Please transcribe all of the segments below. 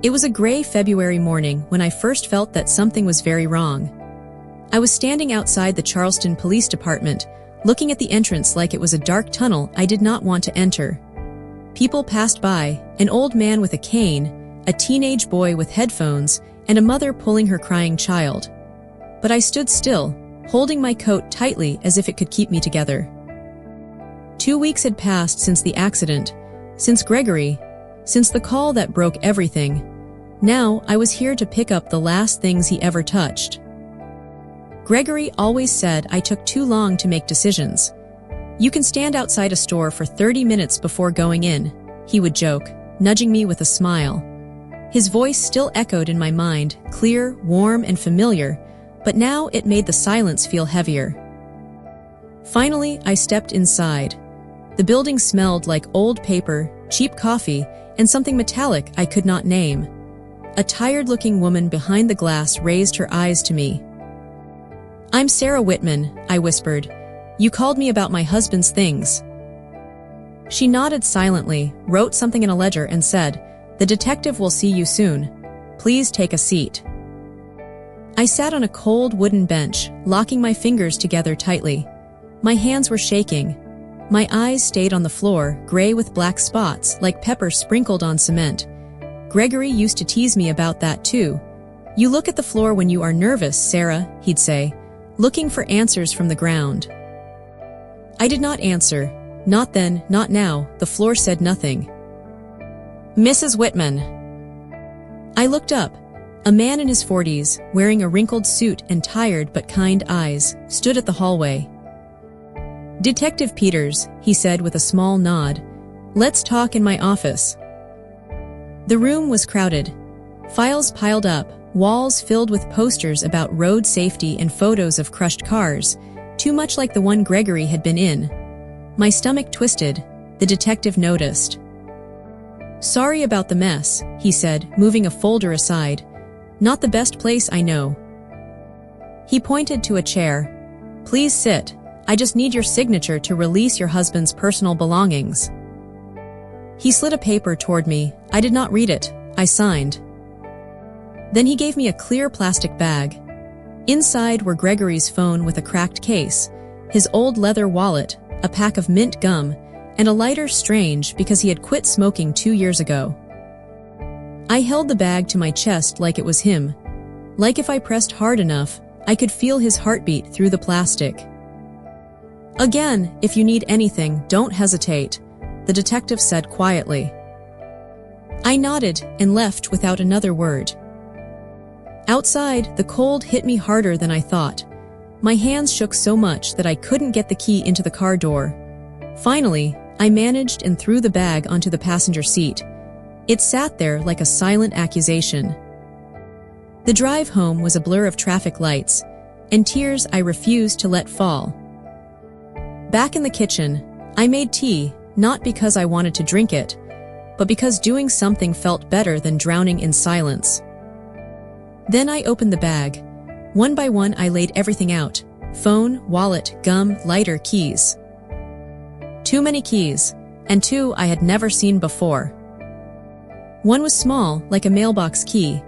It was a gray February morning when I first felt that something was very wrong. I was standing outside the Charleston Police Department, looking at the entrance like it was a dark tunnel I did not want to enter. People passed by, an old man with a cane, a teenage boy with headphones, and a mother pulling her crying child. But I stood still, holding my coat tightly as if it could keep me together. 2 weeks had passed since the accident, since Gregory, since the call that broke everything. Now I was here to pick up the last things he ever touched. Gregory always said I took too long to make decisions. "You can stand outside a store for 30 minutes before going in," he would joke, nudging me with a smile. His voice still echoed in my mind, clear, warm, and familiar, but now it made the silence feel heavier. Finally, I stepped inside. The building smelled like old paper, cheap coffee, and something metallic I could not name. A tired-looking woman behind the glass raised her eyes to me. "I'm Sarah Whitman," I whispered. "You called me about my husband's things." She nodded silently, wrote something in a ledger, and said, "The detective will see you soon. Please take a seat." I sat on a cold wooden bench, locking my fingers together tightly. My hands were shaking. My eyes stayed on the floor, gray with black spots, like pepper sprinkled on cement. Gregory used to tease me about that too. "You look at the floor when you are nervous, Sarah," he'd say, looking for answers from the ground. I did not answer. Not then, not now. The floor said nothing. "Mrs. Whitman." I looked up. A man in his 40s, wearing a wrinkled suit and tired but kind eyes, stood at the hallway. "Detective Peters," he said with a small nod. "Let's talk in my office." The room was crowded. Files piled up, walls filled with posters about road safety and photos of crushed cars, too much like the one Gregory had been in. My stomach twisted. The detective noticed. "Sorry about the mess," he said, moving a folder aside. "Not the best place, I know." He pointed to a chair. "Please sit. I just need your signature to release your husband's personal belongings." He slid a paper toward me. I did not read it. I signed. Then he gave me a clear plastic bag. Inside were Gregory's phone with a cracked case, his old leather wallet, a pack of mint gum, and a lighter strange because he had quit smoking 2 years ago. I held the bag to my chest like it was him. Like if I pressed hard enough, I could feel his heartbeat through the plastic. "Again, if you need anything, don't hesitate," the detective said quietly. I nodded and left without another word. Outside, the cold hit me harder than I thought. My hands shook so much that I couldn't get the key into the car door. Finally, I managed and threw the bag onto the passenger seat. It sat there like a silent accusation. The drive home was a blur of traffic lights, and tears I refused to let fall. Back in the kitchen, I made tea, not because I wanted to drink it, but because doing something felt better than drowning in silence. Then I opened the bag. One by one I laid everything out: phone, wallet, gum, lighter, keys. Too many keys, and two I had never seen before. One was small, like a mailbox key.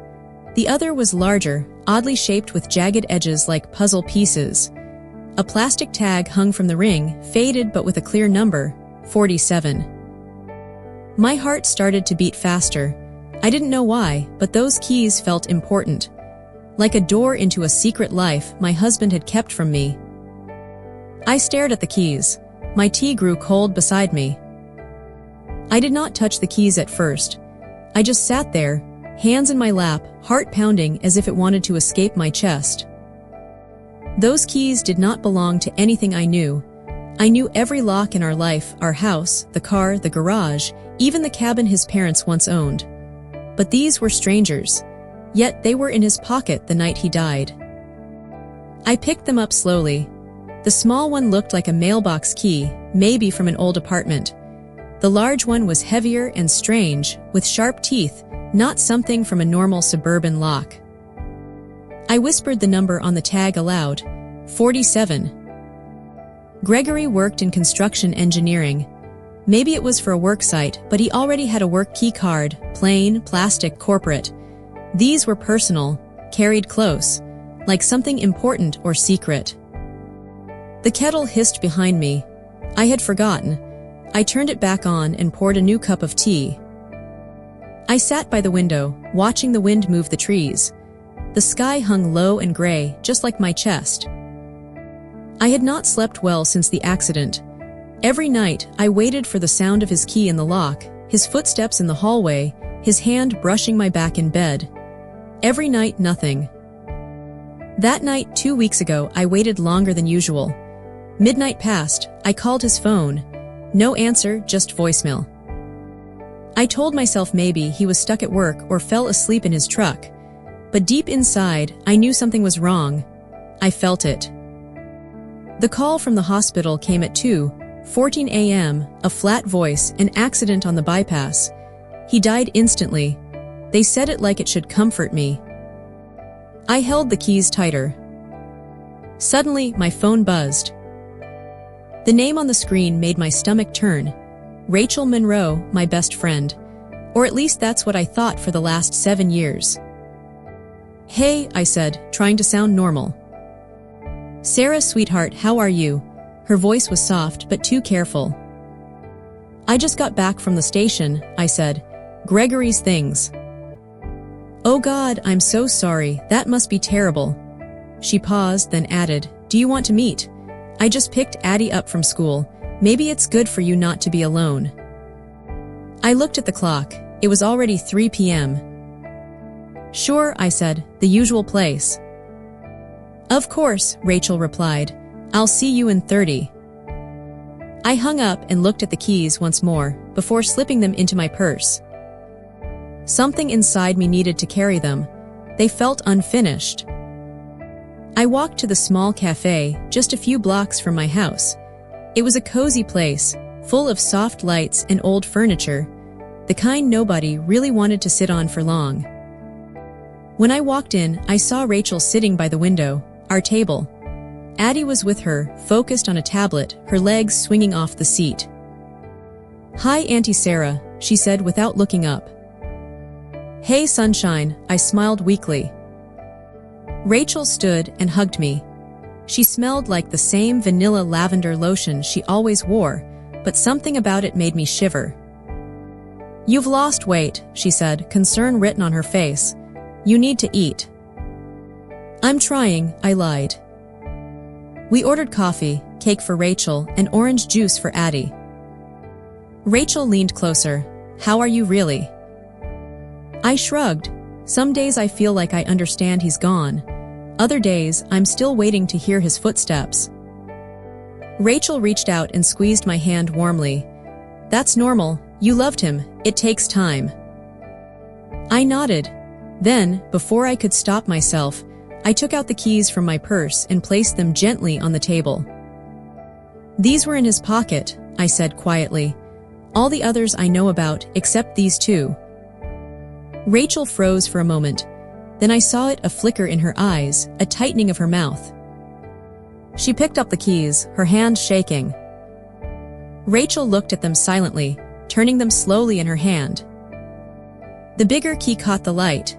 The other was larger, oddly shaped with jagged edges like puzzle pieces. A plastic tag hung from the ring, faded but with a clear number, 47. My heart started to beat faster. I didn't know why, but those keys felt important. Like a door into a secret life my husband had kept from me. I stared at the keys. My tea grew cold beside me. I did not touch the keys at first. I just sat there, hands in my lap, heart pounding as if it wanted to escape my chest. Those keys did not belong to anything I knew. I knew every lock in our life, our house, the car, the garage, even the cabin his parents once owned. But these were strangers. Yet they were in his pocket the night he died. I picked them up slowly. The small one looked like a mailbox key, maybe from an old apartment. The large one was heavier and strange, with sharp teeth, not something from a normal suburban lock. I whispered the number on the tag aloud, 47. Gregory worked in construction engineering. Maybe it was for a work site, but he already had a work key card, plain, plastic, corporate. These were personal, carried close, like something important or secret. The kettle hissed behind me. I had forgotten. I turned it back on and poured a new cup of tea. I sat by the window, watching the wind move the trees. The sky hung low and gray, just like my chest. I had not slept well since the accident. Every night, I waited for the sound of his key in the lock, his footsteps in the hallway, his hand brushing my back in bed. Every night, nothing. That night, 2 weeks ago, I waited longer than usual. Midnight passed. I called his phone. No answer, just voicemail. I told myself maybe he was stuck at work or fell asleep in his truck. But deep inside, I knew something was wrong. I felt it. The call from the hospital came at 2:14 a.m., a flat voice, an accident on the bypass. He died instantly. They said it like it should comfort me. I held the keys tighter. Suddenly, my phone buzzed. The name on the screen made my stomach turn. Rachel Monroe, my best friend. Or at least that's what I thought for the last 7 years. "Hey," I said, trying to sound normal. "Sarah, sweetheart, how are you?" Her voice was soft but too careful. "I just got back from the station," I said. "Gregory's things." "Oh God, I'm so sorry, that must be terrible." She paused, then added, "Do you want to meet? I just picked Addie up from school. Maybe it's good for you not to be alone." I looked at the clock. It was already 3 p.m. "Sure," I said, "the usual place." "Of course," Rachel replied. "I'll see you in 30. I hung up and looked at the keys once more, before slipping them into my purse. Something inside me needed to carry them. They felt unfinished. I walked to the small cafe, just a few blocks from my house. It was a cozy place, full of soft lights and old furniture, the kind nobody really wanted to sit on for long. When I walked in, I saw Rachel sitting by the window, our table. Addie was with her, focused on a tablet, her legs swinging off the seat. "Hi, Auntie Sarah," she said without looking up. "Hey, sunshine," I smiled weakly. Rachel stood and hugged me. She smelled like the same vanilla lavender lotion she always wore, but something about it made me shiver. "You've lost weight," she said, concern written on her face. "You need to eat." "I'm trying," I lied. We ordered coffee, cake for Rachel, and orange juice for Addie. Rachel leaned closer. "How are you really?" I shrugged. Some days I feel like I understand he's gone. Other days, I'm still waiting to hear his footsteps. Rachel reached out and squeezed my hand warmly. "That's normal. You loved him. It takes time." I nodded. Then, before I could stop myself, I took out the keys from my purse and placed them gently on the table. "These were in his pocket," I said quietly. "All the others I know about, except these two." Rachel froze for a moment. Then I saw it, a flicker in her eyes, a tightening of her mouth. She picked up the keys, her hand shaking. Rachel looked at them silently, turning them slowly in her hand. The bigger key caught the light.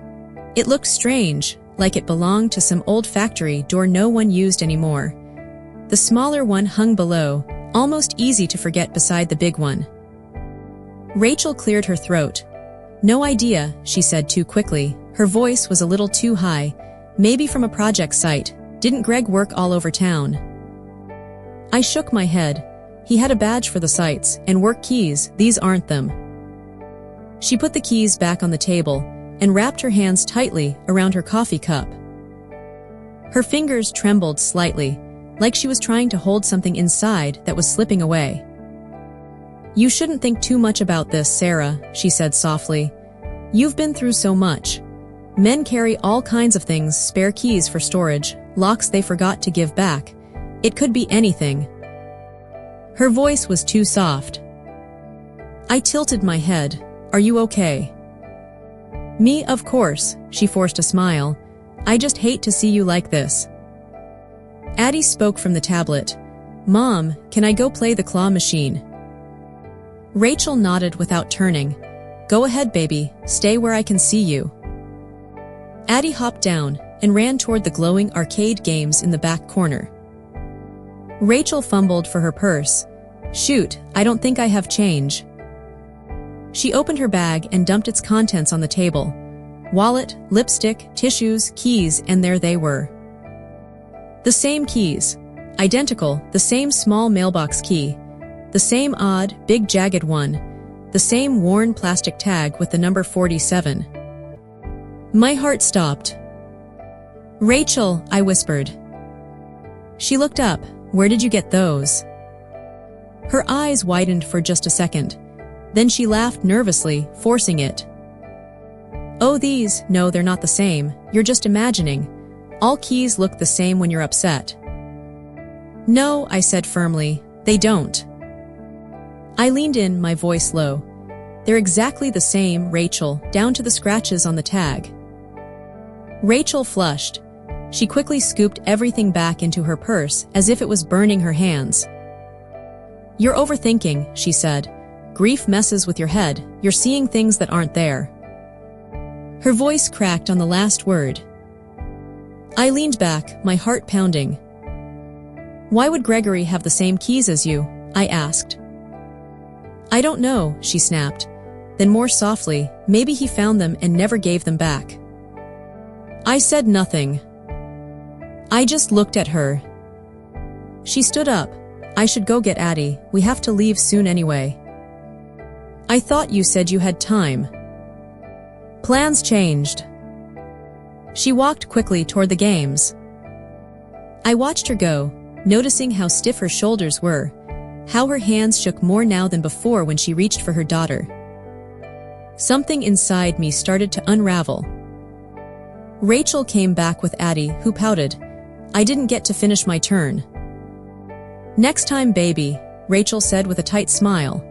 It looked strange, like it belonged to some old factory door no one used anymore. The smaller one hung below, almost easy to forget beside the big one. Rachel cleared her throat. "No idea," she said too quickly. Her voice was a little too high. "Maybe from a project site. Didn't Greg work all over town?" I shook my head. He had a badge for the sites, and work keys, these aren't them. She put the keys back on the table, and wrapped her hands tightly around her coffee cup. Her fingers trembled slightly, like she was trying to hold something inside that was slipping away. "You shouldn't think too much about this, Sarah," she said softly. "You've been through so much. Men carry all kinds of things, spare keys for storage, locks they forgot to give back. It could be anything." Her voice was too soft. I tilted my head. "Are you okay?" "Me, of course," she forced a smile. "I just hate to see you like this." Addie spoke from the tablet. "Mom, can I go play the claw machine?" Rachel nodded without turning. Go ahead, baby. Stay where I can see you. Addie hopped down and ran toward the glowing arcade games in the back corner. Rachel fumbled for her purse. Shoot, I don't think I have change. She opened her bag and dumped its contents on the table. Wallet, lipstick, tissues, keys, and there they were. The same keys. Identical, the same small mailbox key. The same odd, big jagged one. The same worn plastic tag with the number 47. My heart stopped. Rachel, I whispered. She looked up. Where did you get those? Her eyes widened for just a second. Then she laughed nervously, forcing it. Oh, these, no, they're not the same. You're just imagining. All keys look the same when you're upset. No, I said firmly, they don't. I leaned in, my voice low. They're exactly the same, Rachel, down to the scratches on the tag. Rachel flushed. She quickly scooped everything back into her purse as if it was burning her hands. You're overthinking, she said. Grief messes with your head. You're seeing things that aren't there. Her voice cracked on the last word. I leaned back, my heart pounding. Why would Gregory have the same keys as you? I asked. I don't know, she snapped. Then more softly, maybe he found them and never gave them back. I said nothing. I just looked at her. She stood up. I should go get Addie. We have to leave soon anyway. I thought you said you had time. Plans changed. She walked quickly toward the games. I watched her go, noticing how stiff her shoulders were, how her hands shook more now than before when she reached for her daughter. Something inside me started to unravel. Rachel came back with Addie, who pouted. I didn't get to finish my turn. Next time, baby, Rachel said with a tight smile.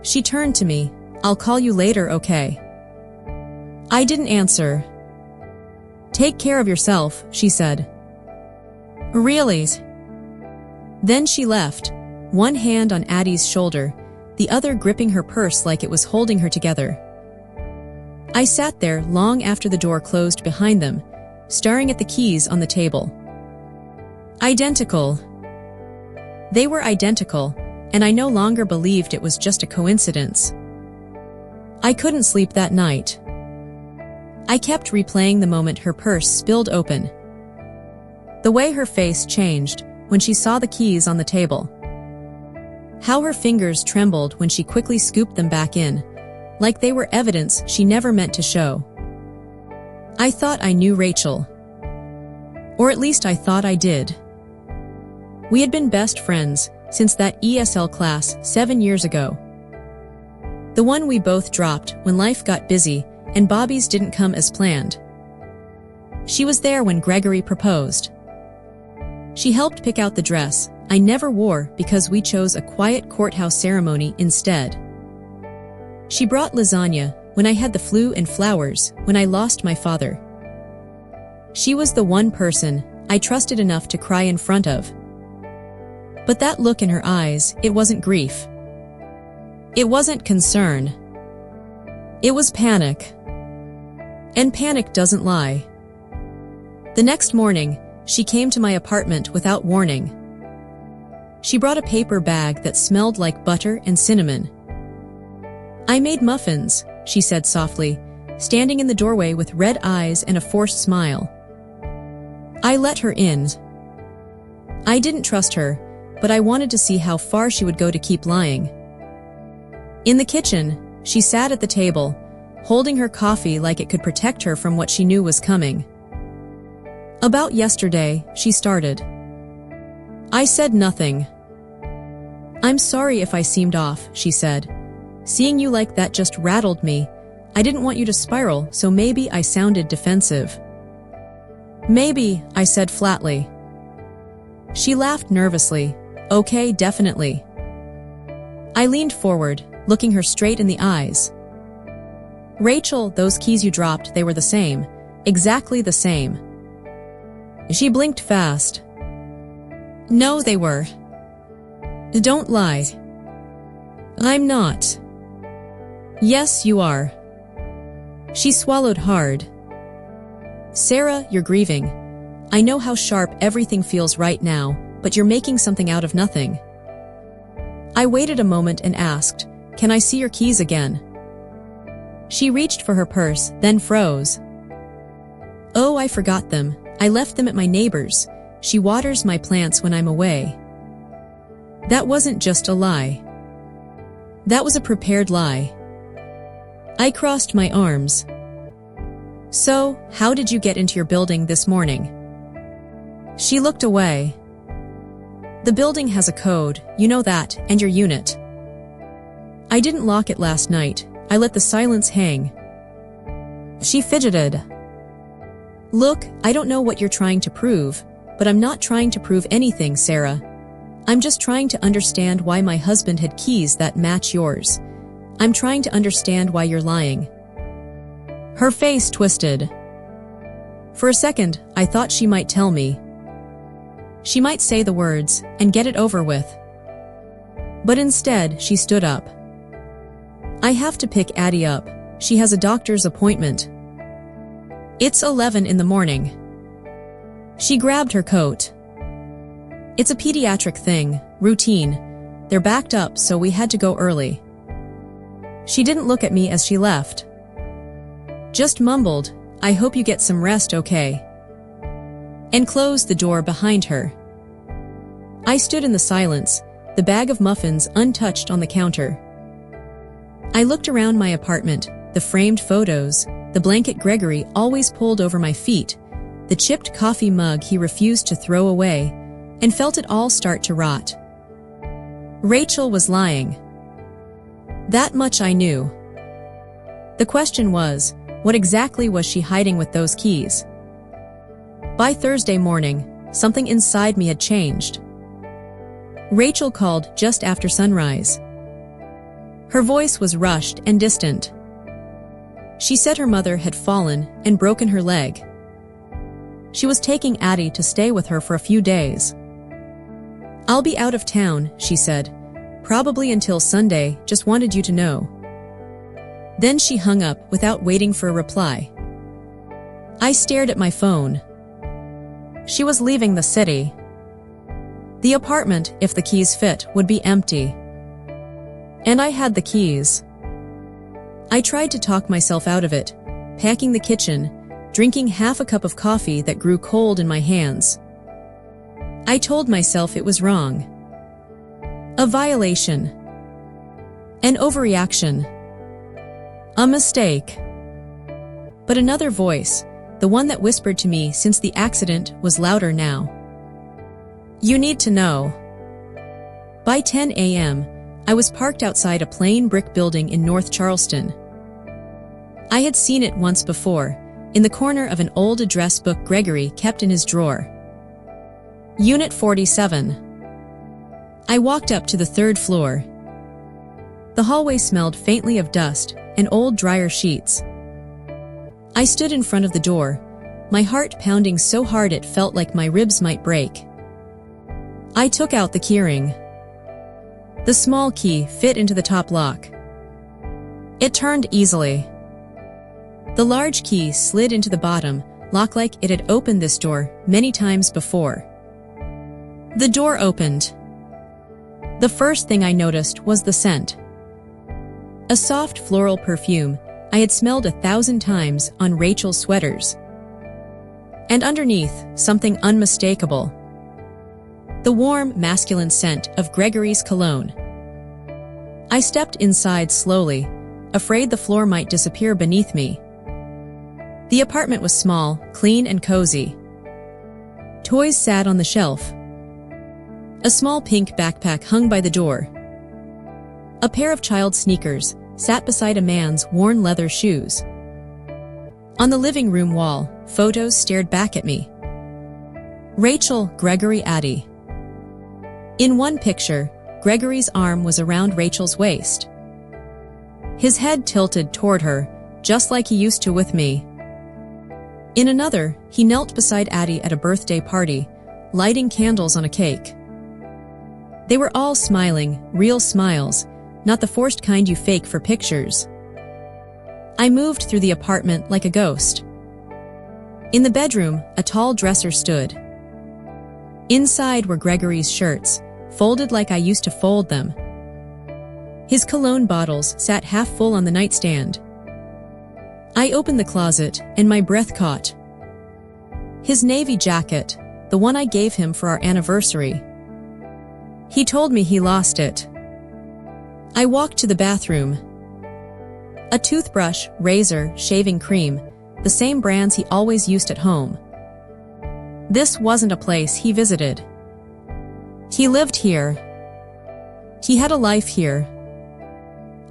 She turned to me. I'll call you later, okay? I didn't answer. Take care of yourself, she said. Really? Then she left, one hand on Addie's shoulder, the other gripping her purse like it was holding her together. I sat there long after the door closed behind them, staring at the keys on the table. Identical. They were identical, and I no longer believed it was just a coincidence. I couldn't sleep that night. I kept replaying the moment her purse spilled open. The way her face changed when she saw the keys on the table. How her fingers trembled when she quickly scooped them back in, like they were evidence she never meant to show. I thought I knew Rachel. Or at least I thought I did. We had been best friends since that ESL class 7 years ago. The one we both dropped when life got busy and Bobby's didn't come as planned. She was there when Gregory proposed. She helped pick out the dress I never wore because we chose a quiet courthouse ceremony instead. She brought lasagna when I had the flu and flowers when I lost my father. She was the one person I trusted enough to cry in front of. But that look in her eyes, it wasn't grief. It wasn't concern. It was panic. And panic doesn't lie. The next morning, she came to my apartment without warning. She brought a paper bag that smelled like butter and cinnamon. I made muffins, she said softly, standing in the doorway with red eyes and a forced smile. I let her in. I didn't trust her, but I wanted to see how far she would go to keep lying. In the kitchen, she sat at the table, holding her coffee like it could protect her from what she knew was coming. About yesterday, she started. I said nothing. I'm sorry if I seemed off, she said. Seeing you like that just rattled me. I didn't want you to spiral, so maybe I sounded defensive. Maybe, I said flatly. She laughed nervously. Okay, definitely. I leaned forward, looking her straight in the eyes. Rachel, those keys you dropped, they were the same. Exactly the same. She blinked fast. No, they were. Don't lie. I'm not. Yes, you are. She swallowed hard. Sarah, you're grieving. I know how sharp everything feels right now, but you're making something out of nothing. I waited a moment and asked, "Can I see your keys again?" She reached for her purse, then froze. "Oh, I forgot them. I left them at my neighbor's. She waters my plants when I'm away." That wasn't just a lie. That was a prepared lie. I crossed my arms. "So, how did you get into your building this morning?" She looked away. "The building has a code, you know that, and your unit." "I didn't lock it last night. I let the silence hang." She fidgeted. "Look, I don't know what you're trying to prove, but I'm not trying to prove anything, Sarah. I'm just trying to understand why my husband had keys that match yours. I'm trying to understand why you're lying." Her face twisted. For a second, I thought she might tell me. She might say the words and get it over with. But instead, she stood up. "I have to pick Addie up. She has a doctor's appointment." "It's 11 in the morning." She grabbed her coat. "It's a pediatric thing, routine. They're backed up, so we had to go early." She didn't look at me as she left. Just mumbled, "I hope you get some rest, okay?" and closed the door behind her. I stood in the silence, the bag of muffins untouched on the counter. I looked around my apartment, the framed photos, the blanket Gregory always pulled over my feet, the chipped coffee mug he refused to throw away, and felt it all start to rot. Rachel was lying. That much I knew. The question was, what exactly was she hiding with those keys? By Thursday morning, something inside me had changed. Rachel called just after sunrise. Her voice was rushed and distant. She said her mother had fallen and broken her leg. She was taking Addie to stay with her for a few days. "I'll be out of town," she said. "Probably until Sunday, just wanted you to know." Then she hung up without waiting for a reply. I stared at my phone. She was leaving the city. The apartment, if the keys fit, would be empty. And I had the keys. I tried to talk myself out of it, packing the kitchen, drinking half a cup of coffee that grew cold in my hands. I told myself it was wrong. A violation. An overreaction. A mistake. But another voice, the one that whispered to me since the accident, was louder now. "You need to know." By 10 a.m., I was parked outside a plain brick building in North Charleston. I had seen it once before, in the corner of an old address book Gregory kept in his drawer. Unit 47. I walked up to the third floor. The hallway smelled faintly of dust and old dryer sheets. I stood in front of the door, my heart pounding so hard it felt like my ribs might break. I took out the keyring. The small key fit into the top lock. It turned easily. The large key slid into the bottom lock like it had opened this door many times before. The door opened. The first thing I noticed was the scent. A soft floral perfume I had smelled 1,000 times on Rachel's sweaters. And underneath, something unmistakable. The warm, masculine scent of Gregory's cologne. I stepped inside slowly, afraid the floor might disappear beneath me. The apartment was small, clean and cozy. Toys sat on the shelf. A small pink backpack hung by the door. A pair of child sneakers sat beside a man's worn leather shoes. On the living room wall, photos stared back at me. Rachel, Gregory, Addie. In one picture, Gregory's arm was around Rachel's waist. His head tilted toward her, just like he used to with me. In another, he knelt beside Addie at a birthday party, lighting candles on a cake. They were all smiling, real smiles, not the forced kind you fake for pictures. I moved through the apartment like a ghost. In the bedroom, a tall dresser stood. Inside were Gregory's shirts, folded like I used to fold them. His cologne bottles sat half full on the nightstand. I opened the closet, and my breath caught. His navy jacket, the one I gave him for our anniversary. He told me he lost it. I walked to the bathroom. A toothbrush, razor, shaving cream, the same brands he always used at home. This wasn't a place he visited. He lived here. He had a life here.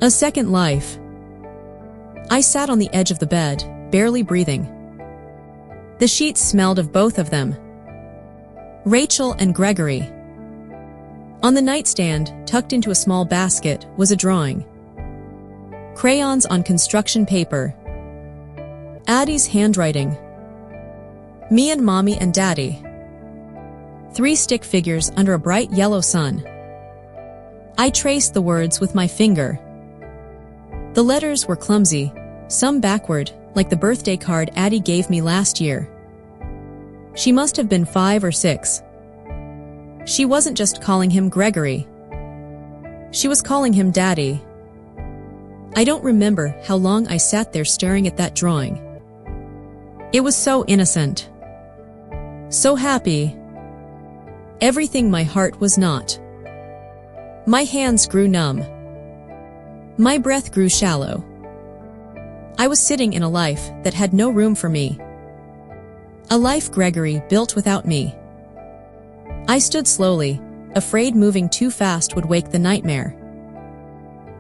A second life. I sat on the edge of the bed, barely breathing. The sheets smelled of both of them. Rachel and Gregory. On the nightstand, tucked into a small basket, was a drawing. Crayons on construction paper. Addie's handwriting. Me and Mommy and Daddy. 3 stick figures under a bright yellow sun. I traced the words with my finger. The letters were clumsy, some backward, like the birthday card Addie gave me last year. She must have been 5 or 6. She wasn't just calling him Gregory. She was calling him Daddy. I don't remember how long I sat there staring at that drawing. It was so innocent. So happy. Everything my heart was not. My hands grew numb. My breath grew shallow. I was sitting in a life that had no room for me. A life Gregory built without me. I stood slowly, afraid moving too fast would wake the nightmare.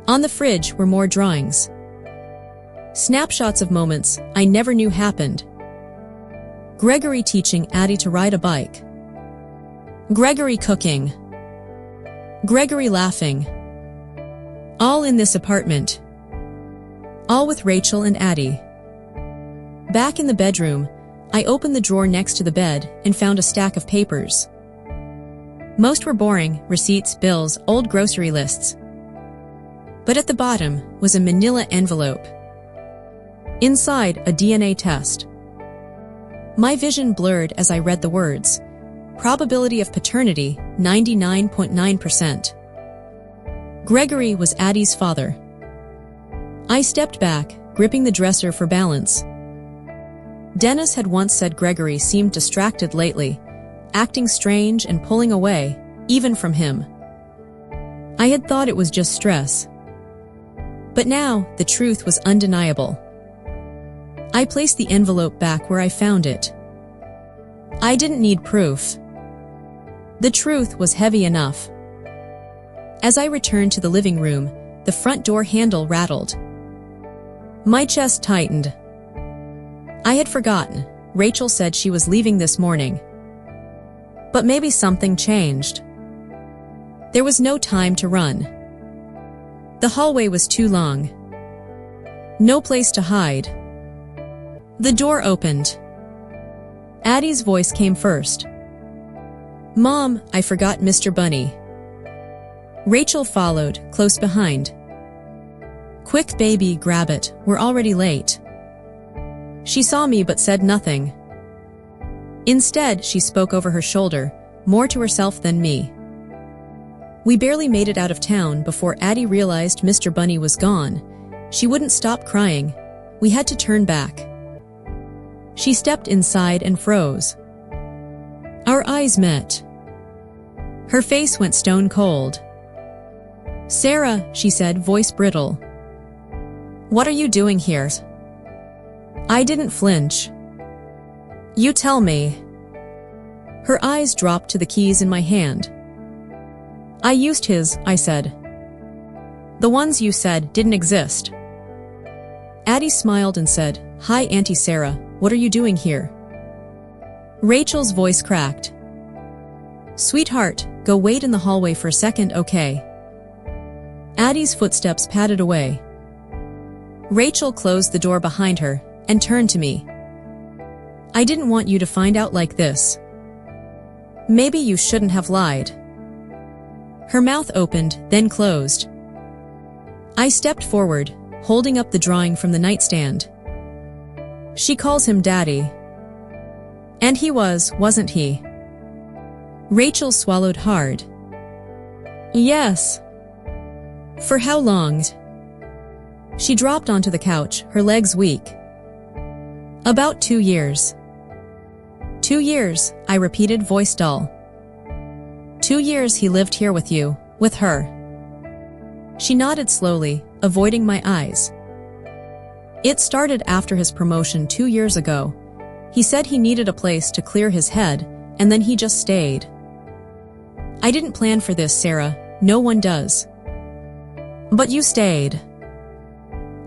On the fridge were more drawings. Snapshots of moments I never knew happened. Gregory teaching Addie to ride a bike. Gregory cooking. Gregory laughing. All in this apartment. All with Rachel and Addie. Back in the bedroom, I opened the drawer next to the bed and found a stack of papers. Most were boring, receipts, bills, old grocery lists. But at the bottom was a manila envelope. Inside, a DNA test. My vision blurred as I read the words. Probability of paternity, 99.9%. Gregory was Addie's father. I stepped back, gripping the dresser for balance. Dennis had once said Gregory seemed distracted lately, acting strange and pulling away, even from him. I had thought it was just stress. But now, the truth was undeniable. I placed the envelope back where I found it. I didn't need proof. The truth was heavy enough. As I returned to the living room, the front door handle rattled. My chest tightened. I had forgotten. Rachel said she was leaving this morning. But maybe something changed. There was no time to run. The hallway was too long. No place to hide. The door opened. Addie's voice came first. Mom, I forgot Mr. Bunny. Rachel followed, close behind. Quick, baby, grab it, we're already late. She saw me but said nothing. Instead, she spoke over her shoulder, more to herself than me. We barely made it out of town before Addie realized Mr. Bunny was gone. She wouldn't stop crying. We had to turn back. She stepped inside and froze. Our eyes met. Her face went stone cold. Sarah, she said, voice brittle. What are you doing here? I didn't flinch. You tell me. Her eyes dropped to the keys in my hand. I used his, I said. The ones you said didn't exist. Addie smiled and said, Hi, Auntie Sarah, what are you doing here? Rachel's voice cracked. Sweetheart, go wait in the hallway for a second, okay? Addie's footsteps padded away. Rachel closed the door behind her and turned to me. I didn't want you to find out like this. Maybe you shouldn't have lied. Her mouth opened, then closed. I stepped forward, holding up the drawing from the nightstand. She calls him Daddy. And he wasn't he? Rachel swallowed hard. Yes. For how long? She dropped onto the couch, her legs weak. About 2 years. 2 years, I repeated, voice dull. 2 years he lived here with you, with her. She nodded slowly, avoiding my eyes. It started after his promotion 2 years ago. He said he needed a place to clear his head, and then he just stayed. I didn't plan for this, Sarah. No one does. But you stayed.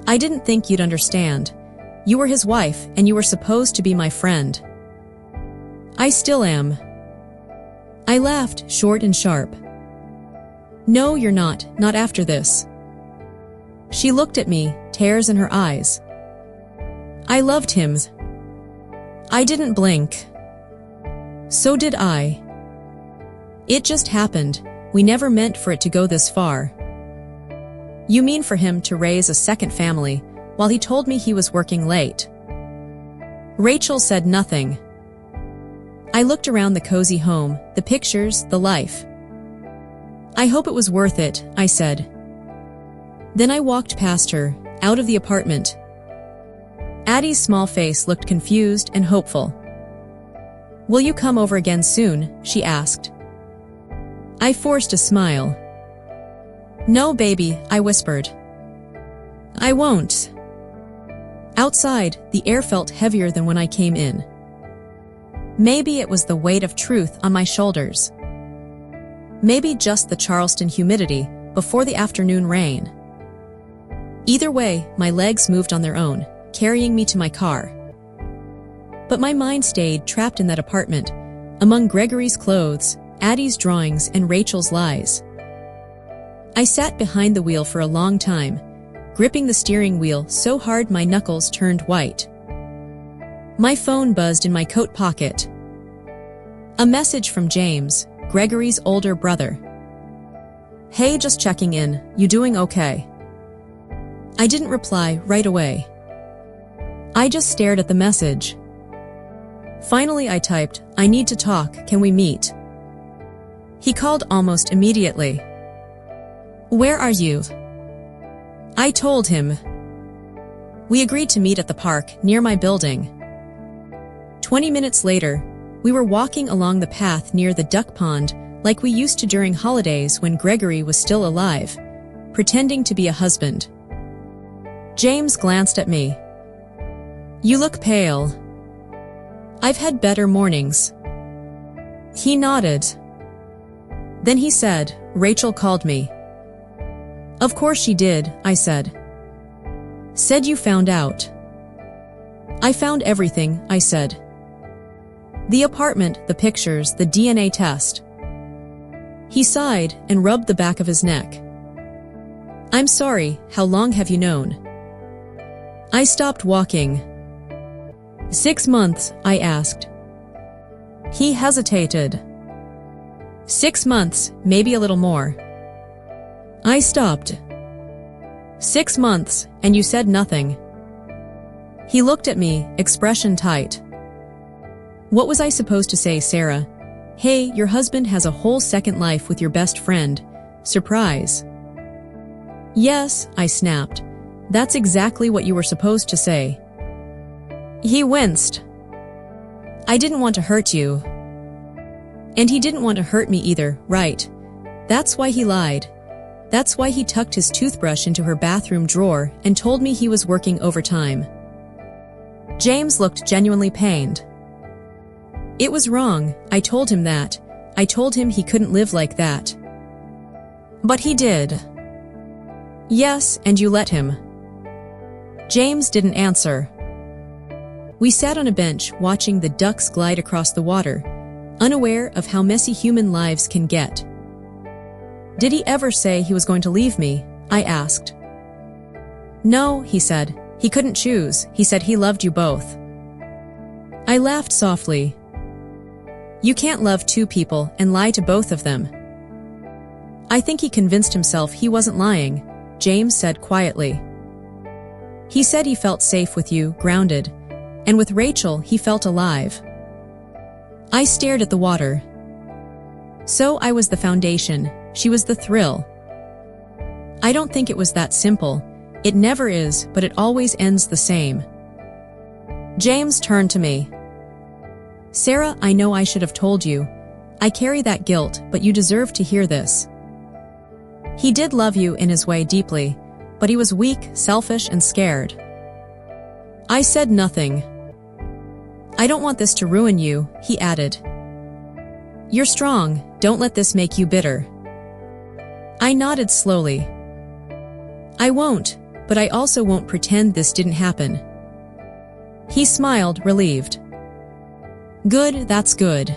I didn't think you'd understand. You were his wife, and you were supposed to be my friend. I still am. I laughed, short and sharp. No, you're not after this. She looked at me, tears in her eyes. I loved him. I didn't blink. So did I. It just happened. We never meant for it to go this far. You mean for him to raise a second family while he told me he was working late? Rachel said nothing. I looked around the cozy home, the pictures, the life. I hope it was worth it, I said. Then I walked past her, out of the apartment. Addie's small face looked confused and hopeful. Will you come over again soon? She asked. I forced a smile. No, baby, I whispered. I won't. Outside, the air felt heavier than when I came in. Maybe it was the weight of truth on my shoulders. Maybe just the Charleston humidity before the afternoon rain. Either way, my legs moved on their own, carrying me to my car. But my mind stayed trapped in that apartment, among Gregory's clothes, Addie's drawings, and Rachel's lies. I sat behind the wheel for a long time, gripping the steering wheel so hard my knuckles turned white. My phone buzzed in my coat pocket. A message from James, Gregory's older brother. Hey, just checking in. You doing okay? I didn't reply right away. I just stared at the message. Finally, I typed, I need to talk, can we meet? He called almost immediately. Where are you? I told him. We agreed to meet at the park, near my building. 20 minutes later, we were walking along the path near the duck pond like we used to during holidays when Gregory was still alive, pretending to be a husband. James glanced at me. You look pale. I've had better mornings. He nodded. Then he said, Rachel called me. Of course she did, I said. Said you found out. I found everything, I said. The apartment, the pictures, the DNA test. He sighed and rubbed the back of his neck. I'm sorry, how long have you known? I stopped walking. 6 months, I asked. He hesitated. 6 months, maybe a little more. I stopped. 6 months, and you said nothing. He looked at me, expression tight. What was I supposed to say, Sarah? Hey, your husband has a whole second life with your best friend. Surprise. Yes, I snapped. That's exactly what you were supposed to say. He winced. I didn't want to hurt you. And he didn't want to hurt me either, right? That's why he lied. That's why he tucked his toothbrush into her bathroom drawer and told me he was working overtime. James looked genuinely pained. It was wrong, I told him that. I told him he couldn't live like that. But he did. Yes, and you let him. James didn't answer. We sat on a bench watching the ducks glide across the water, unaware of how messy human lives can get. Did he ever say he was going to leave me? I asked. No, he said. He couldn't choose. He said he loved you both. I laughed softly. You can't love 2 people and lie to both of them. I think he convinced himself he wasn't lying, James said quietly. He said he felt safe with you, grounded, and with Rachel he felt alive. I stared at the water. So I was the foundation, she was the thrill. I don't think it was that simple. It never is, but it always ends the same. James turned to me. Sarah, I know I should have told you. I carry that guilt, but you deserve to hear this. He did love you in his way deeply, but he was weak, selfish, and scared. I said nothing. I don't want this to ruin you, he added. You're strong, don't let this make you bitter. I nodded slowly. I won't, but I also won't pretend this didn't happen. He smiled, relieved. Good, that's good.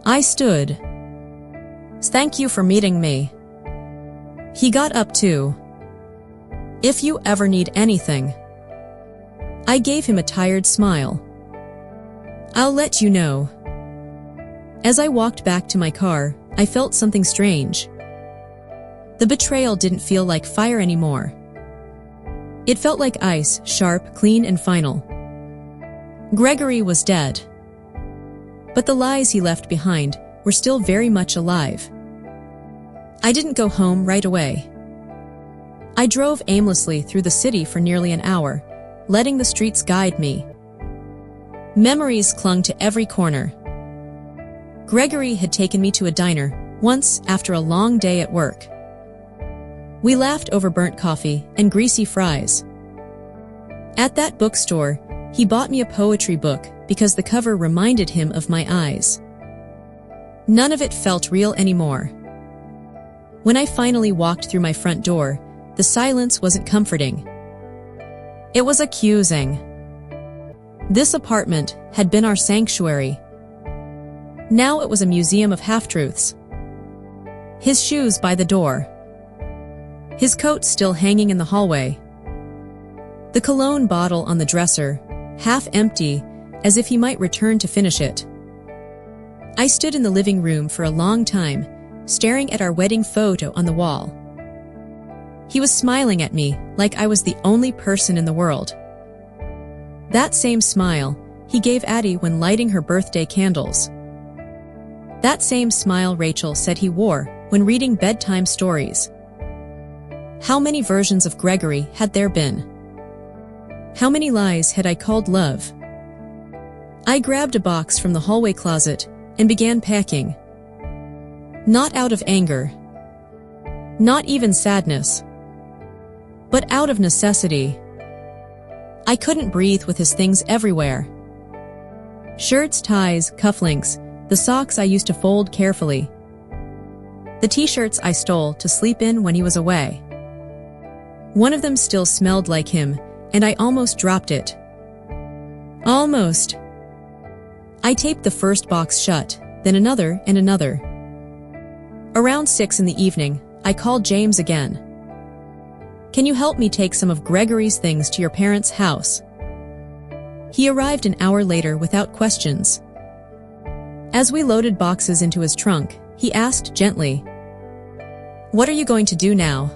I stood. Thank you for meeting me. He got up too. If you ever need anything. I gave him a tired smile. I'll let you know. As I walked back to my car, I felt something strange. The betrayal didn't feel like fire anymore. It felt like ice, sharp, clean, and final. Gregory was dead. But the lies he left behind were still very much alive. I didn't go home right away. I drove aimlessly through the city for nearly an hour, letting the streets guide me. Memories clung to every corner. Gregory had taken me to a diner once after a long day at work. We laughed over burnt coffee and greasy fries. At that bookstore, he bought me a poetry book because the cover reminded him of my eyes. None of it felt real anymore. When I finally walked through my front door, the silence wasn't comforting. It was accusing. This apartment had been our sanctuary. Now it was a museum of half-truths. His shoes by the door. His coat still hanging in the hallway. The cologne bottle on the dresser, half empty, as if he might return to finish it. I stood in the living room for a long time, staring at our wedding photo on the wall. He was smiling at me like I was the only person in the world. That same smile he gave Addie when lighting her birthday candles. That same smile Rachel said he wore when reading bedtime stories. How many versions of Gregory had there been? How many lies had I called love? I grabbed a box from the hallway closet and began packing. Not out of anger. Not even sadness. But out of necessity. I couldn't breathe with his things everywhere. Shirts, ties, cufflinks, the socks I used to fold carefully. The t-shirts I stole to sleep in when he was away. One of them still smelled like him, and I almost dropped it. Almost. I taped the first box shut, then another and another. Around 6 in the evening, I called James again. Can you help me take some of Gregory's things to your parents' house? He arrived an hour later without questions. As we loaded boxes into his trunk, he asked gently, "What are you going to do now?"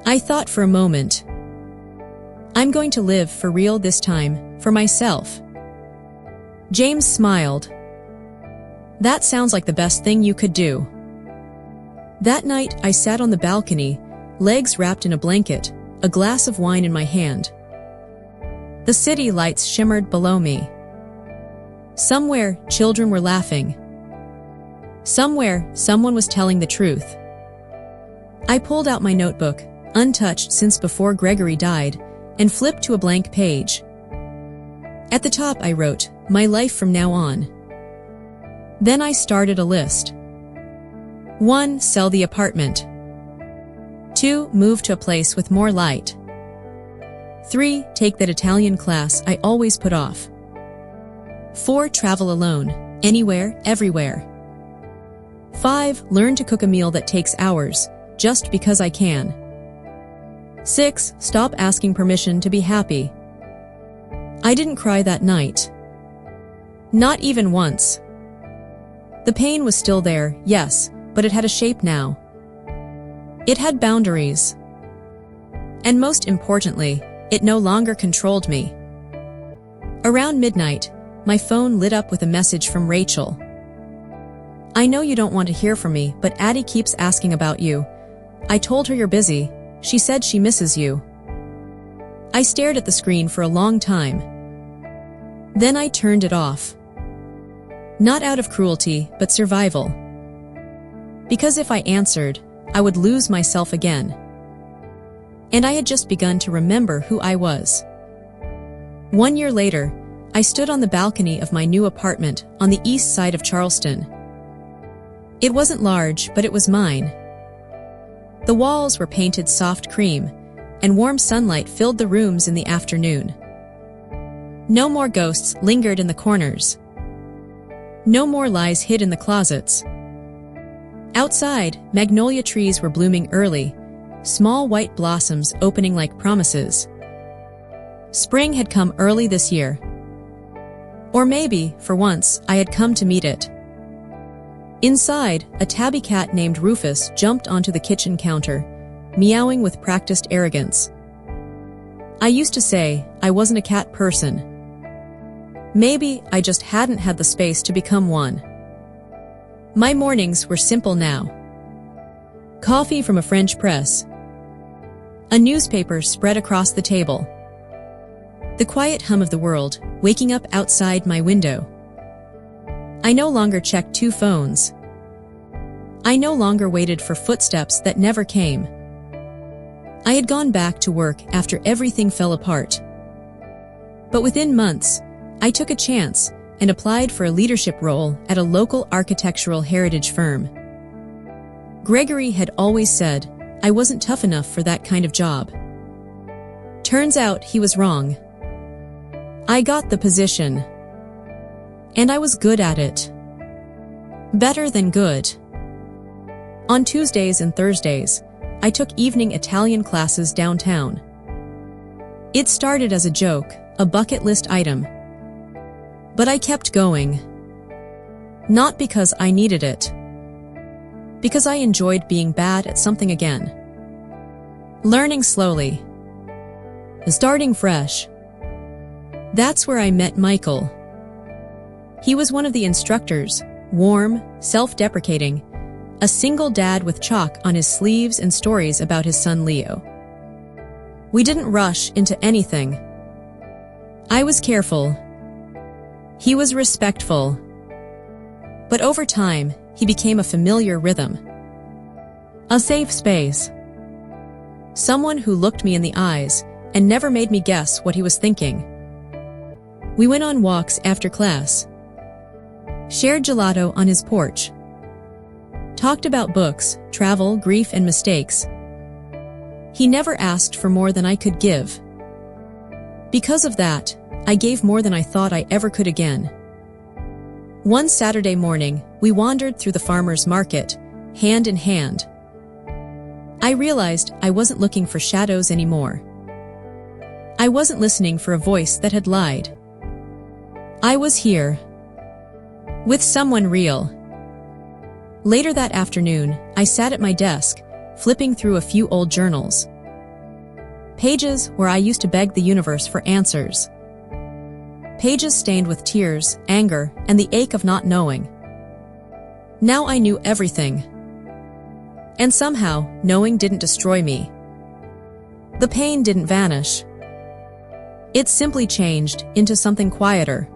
I thought for a moment. I'm going to live for real this time, for myself. James smiled. That sounds like the best thing you could do. That night, I sat on the balcony, legs wrapped in a blanket, a glass of wine in my hand. The city lights shimmered below me. Somewhere, children were laughing. Somewhere, someone was telling the truth. I pulled out my notebook, untouched since before Gregory died, and flipped to a blank page. At the top I wrote, "My life from now on." Then I started a list. 1. Sell the apartment. 2. Move to a place with more light. 3. Take that Italian class I always put off. 4. Travel alone, anywhere, everywhere. 5. Learn to cook a meal that takes hours, just because I can. 6. Stop asking permission to be happy. I didn't cry that night. Not even once. The pain was still there, yes, but it had a shape now. It had boundaries. And most importantly, it no longer controlled me. Around midnight, my phone lit up with a message from Rachel. "I know you don't want to hear from me, but Addie keeps asking about you. I told her you're busy. She said she misses you." I stared at the screen for a long time. Then I turned it off. Not out of cruelty, but survival. Because if I answered, I would lose myself again. And I had just begun to remember who I was. 1 year later, I stood on the balcony of my new apartment on the east side of Charleston. It wasn't large, but it was mine. The walls were painted soft cream, and warm sunlight filled the rooms in the afternoon. No more ghosts lingered in the corners. No more lies hid in the closets. Outside, magnolia trees were blooming early, small white blossoms opening like promises. Spring had come early this year. Or maybe, for once, I had come to meet it. Inside, a tabby cat named Rufus jumped onto the kitchen counter, meowing with practiced arrogance. I used to say I wasn't a cat person. Maybe I just hadn't had the space to become one. My mornings were simple now. Coffee from a French press. A newspaper spread across the table. The quiet hum of the world, waking up outside my window. I no longer checked 2 phones. I no longer waited for footsteps that never came. I had gone back to work after everything fell apart. But within months, I took a chance and applied for a leadership role at a local architectural heritage firm. Gregory had always said I wasn't tough enough for that kind of job. Turns out he was wrong. I got the position. And I was good at it. Better than good. On Tuesdays and Thursdays, I took evening Italian classes downtown. It started as a joke, a bucket list item. But I kept going. Not because I needed it. Because I enjoyed being bad at something again. Learning slowly. Starting fresh. That's where I met Michael. He was one of the instructors, warm, self-deprecating, a single dad with chalk on his sleeves and stories about his son Leo. We didn't rush into anything. I was careful. He was respectful. But over time, he became a familiar rhythm. A safe space. Someone who looked me in the eyes and never made me guess what he was thinking. We went on walks after class. Shared gelato on his porch. Talked about books, travel, grief, and mistakes. He never asked for more than I could give. Because of that, I gave more than I thought I ever could again. One Saturday morning, we wandered through the farmer's market, hand in hand. I realized I wasn't looking for shadows anymore. I wasn't listening for a voice that had lied. I was here. With someone real. Later that afternoon, I sat at my desk, flipping through a few old journals. Pages where I used to beg the universe for answers. Pages stained with tears, anger, and the ache of not knowing. Now I knew everything. And somehow, knowing didn't destroy me. The pain didn't vanish. It simply changed into something quieter.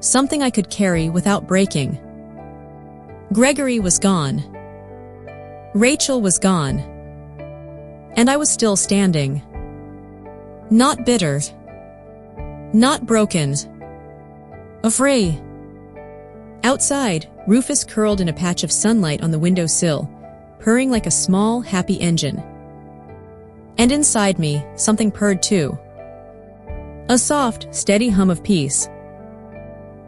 Something I could carry without breaking. Gregory was gone. Rachel was gone. And I was still standing. Not bitter. Not broken. Free. Outside, Rufus curled in a patch of sunlight on the windowsill, purring like a small, happy engine. And inside me, something purred too. A soft, steady hum of peace.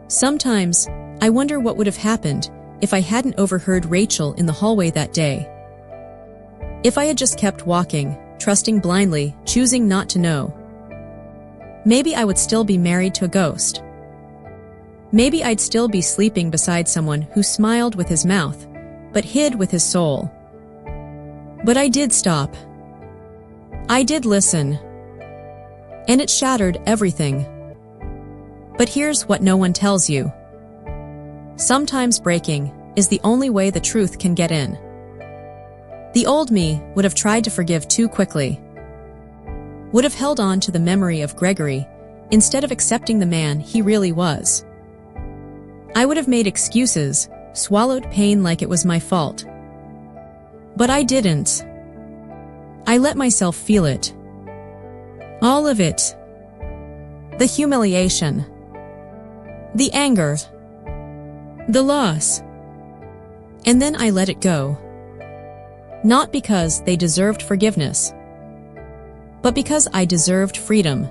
Sometimes, I wonder what would have happened if I hadn't overheard Rachel in the hallway that day. If I had just kept walking, trusting blindly, choosing not to know. Maybe I would still be married to a ghost. Maybe I'd still be sleeping beside someone who smiled with his mouth, but hid with his soul. But I did stop. I did listen. And it shattered everything. But here's what no one tells you. Sometimes breaking is the only way the truth can get in. The old me would have tried to forgive too quickly. Would have held on to the memory of Gregory instead of accepting the man he really was. I would have made excuses, swallowed pain like it was my fault. But I didn't. I let myself feel it. All of it. The humiliation. The anger. The loss. And then I let it go. Not because they deserved forgiveness, but because I deserved freedom.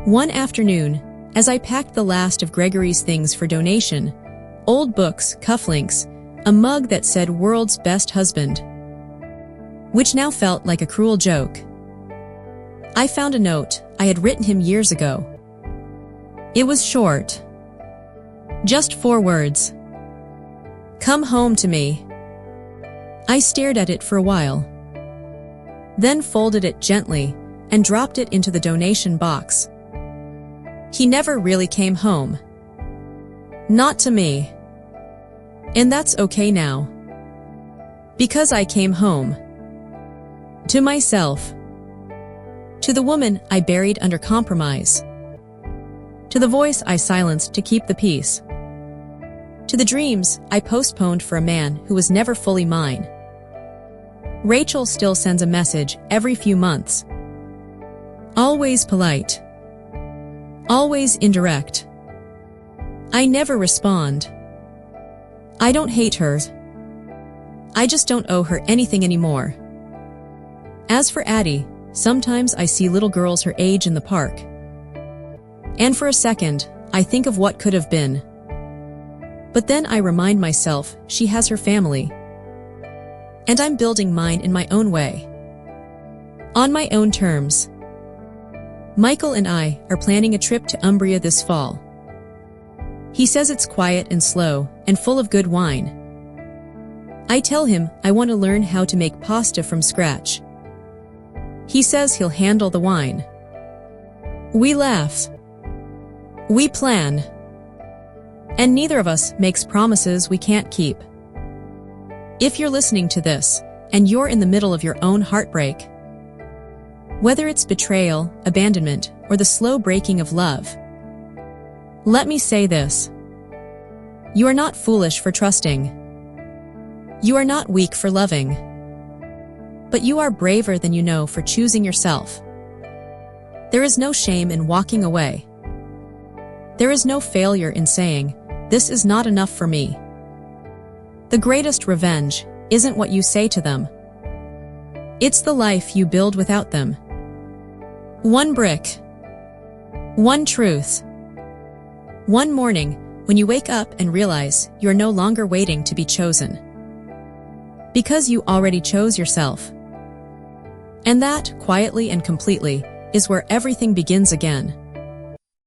One afternoon, as I packed the last of Gregory's things for donation, old books, cufflinks, a mug that said "World's Best Husband," which now felt like a cruel joke, I found a note I had written him years ago. It was short. Just 4 words. Come home to me. I stared at it for a while, then folded it gently and dropped it into the donation box. He never really came home. Not to me. And that's okay now. Because I came home. To myself. To the woman I buried under compromise. To the voice I silenced to keep the peace. To the dreams I postponed for a man who was never fully mine. Rachel still sends a message every few months. Always polite. Always indirect. I never respond. I don't hate her. I just don't owe her anything anymore. As for Addie, sometimes I see little girls her age in the park. And for a second, I think of what could have been. But then I remind myself she has her family. And I'm building mine in my own way. On my own terms. Michael and I are planning a trip to Umbria this fall. He says it's quiet and slow and full of good wine. I tell him I want to learn how to make pasta from scratch. He says he'll handle the wine. We laugh. We plan. And neither of us makes promises we can't keep. If you're listening to this, and you're in the middle of your own heartbreak, whether it's betrayal, abandonment, or the slow breaking of love, let me say this. You are not foolish for trusting. You are not weak for loving. But you are braver than you know for choosing yourself. There is no shame in walking away. There is no failure in saying, "This is not enough for me." The greatest revenge isn't what you say to them. It's the life you build without them. One brick. One truth. One morning, when you wake up and realize you're no longer waiting to be chosen. Because you already chose yourself. And that, quietly and completely, is where everything begins again.